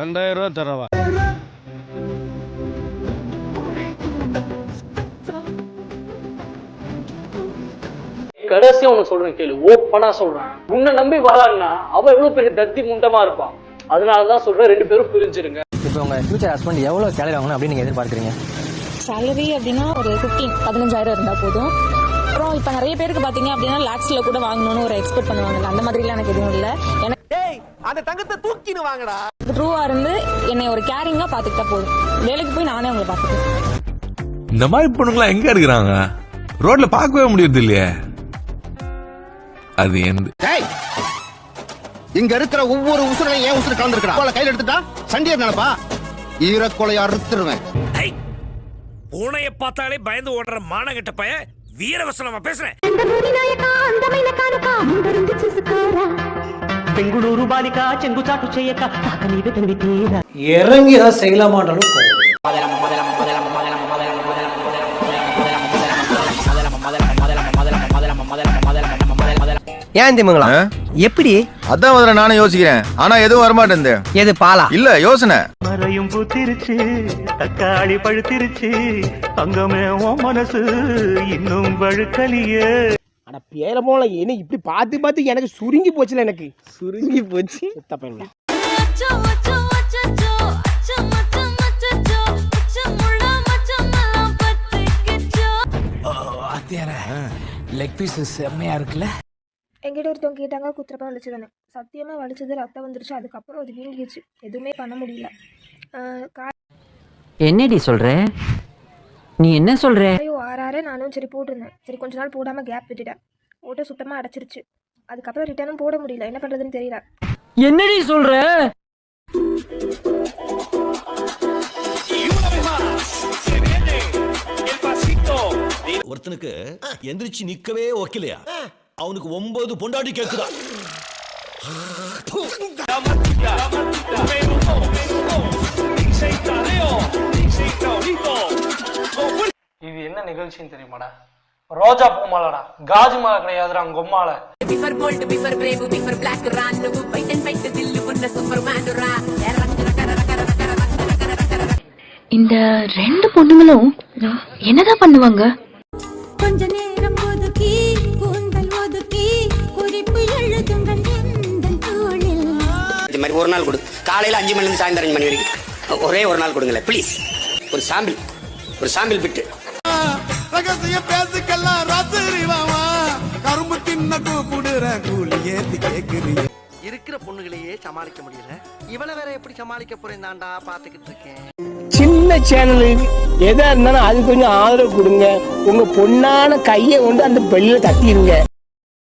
2000 ரூபா தரவா? கடைசியா ஒண்ணு சொல்றேன் கேளு, ஓப்பனா சொல்றேன். உன்னை நம்பி வரான்னா அவ எவ்வளவு பெரிய தத்தி முண்டமா இருப்பான். அதனாலதான் சொல்றேன், 2 பேரும் பிரிஞ்சிருங்க. இப்போ உங்க ஃபியூச்சர் ஹஸ்பண்ட் எவ்வளவு சேலரி வாங்கணும் அப்படின்னு நீங்க எதிர்பார்க்குறீங்க? சேலரி அப்படின்னா ஒரு 15,000 இருந்தா போதும். அப்புறம் இப்ப நிறைய பேருக்கு பாத்தீங்க அப்படின்னா லாக்ஸ்ல கூட வாங்கணும்னு ஒரு எக்ஸ்பெக்ட் பண்ணுவாங்கல்ல, அந்த மாதிரி எல்லாம் எனக்கு எதுவும் இல்ல. எனக்கு அந்த தங்கத்தை தூக்கின்னு வாங்கடா. ட்ரூவா இருந்து என்னை ஒரு கேரிங்கா பாத்துக்கிட்டா போதும். வேலைக்கு போய் நானே அவங்களை பாத்துக்கிறேன். இந்த மாதிரி பொண்ணுங்களா எங்க இருக்கிறாங்க? ரோட்ல பார்க்கவே முடியுது இல்லையே. அது இங்க இருக்கிற ஒவ்வொரு உசுரையும் ஏன் உசுறு கலந்துருக்கா? கையில எடுத்துட்டா சண்டியர் நினைப்பா, ஈரக்கொலை அறுத்துருவேன். பூனைய பார்த்தாலே பயந்து ஓடுற மானகட்ட பைய வீரவசனமா பேசுறேன். பெங்களூரு பாலிகா செங்கு சாட்டு செய்யக்கா தாக்க நீ தன்வித்தீரா இறங்கி ஏதாவது செய்யலாமான்றாலும் ஏன் திமுங்களா எப்படி? அதான் முதல்ல நானும் யோசிக்கிறேன், ஆனா எதுவும் வரமாட்டேன். எது பாலா? இல்ல யோசனை. மறையும் பூத்திருச்சு, தக்காளி பழுத்திருச்சு, அங்கமே உன் மனசு இன்னும் வழுக்கலியே. அட பேர போல என்ன இப்படி பார்த்து பார்த்து எனக்கு சுருங்கி போச்சுல, எனக்கு சுருங்கி போச்சு. தப்பா லெக் பீஸ் செம்மையா இருக்குல்ல. எங்கிட்ட ஒருத்தவங்க கேட்டாங்க, குத்துறப்ப வலிச்சு தானே? சத்தியமா வலிச்சது, ரத்தம் வந்துருச்சு. அதுக்கப்புறம் அது வீங்கிடுச்சு, எதுவுமே பண்ண முடியல. என்னடி சொல்ற நீ? என்ன சொல்ற? ஐயோ 6 நானும் சரி போட்டிருந்தேன். சரி கொஞ்ச நாள் போடாம கேப் விட்டுட்டேன். போட்டு சுத்தமா அடைச்சிருச்சு. அதுக்கப்புறம் ரிட்டர்னும் போட முடியல, என்ன பண்றதுன்னு தெரியல. என்னடி சொல்ற? ஒருத்தனுக்கு எந்திரிச்சு நிக்கவே ஒக்கலையா, அவனுக்கு 9 பொண்டாட்டி கேக்குதா? இது என்ன நிகழ்ச்சின்னு தெரியுமாடா? ரோஜா பூ மாலடா, காஜு மாலை கிடையாதுடா கொம்மால. இந்த 2 பொண்ணுங்களும் என்னதான் பண்ணுவாங்க? கொஞ்ச நேரம் ஒதுக்கி கூந்தல் ஒதுக்கி குறிப்பு எழுதுங்கள் எந்தன் தோளில். இது மாதிரி ஒரு நாள் கொடு, காலையில 5 மணில இருந்து சாயந்தரம் 5 மணி வரைக்கும் ஒரே ஒரு நாள் கொடுங்களேன் ப்ளீஸ். ஒரு சாம்பிள் பிட்டு. ரகசிய பேசுக்கெல்லாம் ராத்திரி வாமா, கரும்பு தின்ன கூடுற கூலி ஏத்தி கேக்குறீங்க. இருக்கிற பொண்ணுகளையே சமாளிக்க முடியல, இவளை வேற எப்படி சமாளிக்க போறேன் தாண்டா பாத்துக்கிட்டு இருக்கேன். சின்ன சேனல் எதா இருந்தாலும் அது கொஞ்சம் ஆதரவு கொடுங்க. உங்க பொண்ணான கையை கொண்டு அந்த பெல்லில தட்டிடுங்க.